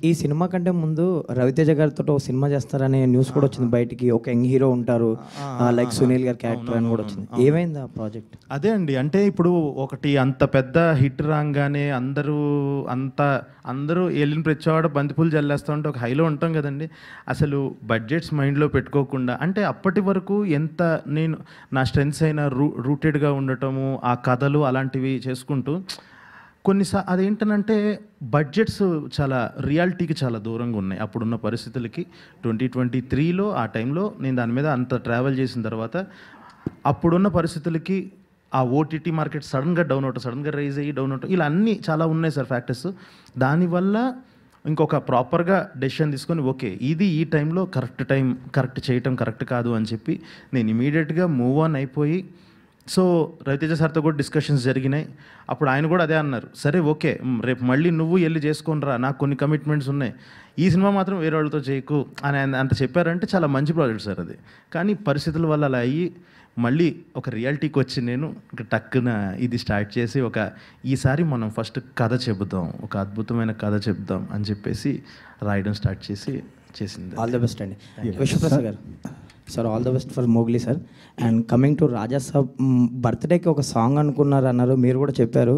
ఈ సినిమా కంటే ముందు రవితేజ గారితో ఒక సినిమా చేస్తారనే న్యూస్ కూడా వచ్చింది బయటికి. ఒక యంగ్ హీరో ఉంటారు లైక్ సునీల్ గారి క్యారెక్టర్ అని కూడా వచ్చింది. ఏమైంది ఆ ప్రాజెక్ట్? అదే అండి, అంటే ఇప్పుడు ఒకటి అంత పెద్ద హిట్ రాగానే అందరూ వెళ్ళిన ప్రతివాడు బంతిపూలు జల్లేస్తూ ఉంటే ఒక హైలో ఉంటాం కదండి. అసలు బడ్జెట్స్ మైండ్లో పెట్టుకోకుండా, అంటే అప్పటి వరకు ఎంత నేను నా స్ట్రెంగ్స్ అయినా రూటెడ్గా ఉండటము, ఆ కథలు అలాంటివి చేసుకుంటూ అదేంటనంటే బడ్జెట్స్ చాలా రియాలిటీకి చాలా దూరంగా ఉన్నాయి అప్పుడున్న పరిస్థితులకి. 2023లో ఆ టైంలో నేను దాని మీద అంత ట్రావెల్ చేసిన తర్వాత అప్పుడున్న పరిస్థితులకి ఆ ఓటీటీ మార్కెట్ సడన్గా రైజ్ అయ్యి డౌన్ అవటం, ఇలా అన్నీ చాలా ఉన్నాయి సార్ ఫ్యాక్టర్స్. దానివల్ల ఇంకొక ప్రాపర్గా డెసిషన్ తీసుకొని ఓకే ఇది ఈ టైంలో కరెక్ట్ చేయటం కరెక్ట్ కాదు అని చెప్పి నేను ఇమీడియట్గా మూవ్ ఆన్ అయిపోయి, సో రవితేజ సార్తో కూడా డిస్కషన్స్ జరిగినాయి. అప్పుడు ఆయన కూడా అదే అన్నారు, సరే ఓకే రేపు మళ్ళీ నువ్వు వెళ్ళి చేసుకొనిరా, నాకు కొన్ని కమిట్మెంట్స్ ఉన్నాయి, ఈ సినిమా మాత్రం వేరే వాళ్ళతో చేయకు అని అంత చెప్పారంటే చాలా మంచి ప్రాజెక్ట్ సార్ అది. కానీ పరిస్థితుల వల్ల అలా అయ్యి మళ్ళీ ఒక రియాలిటీకి వచ్చి నేను టక్కున ఇది స్టార్ట్ చేసి ఈసారి మనం ఫస్ట్ కథ చెబుదాం, ఒక అద్భుతమైన కథ చెప్దాం అని చెప్పేసి రాయడం స్టార్ట్ చేసింది. ఆల్ ద బెస్ట్ అండి. విశ్వప్రసాద్ గారు sir, all the best for Mowgli sir. And coming to Raja Saab బర్త్డేకి ఒక సాంగ్ అనుకున్నారు అన్నారు, మీరు కూడా చెప్పారు.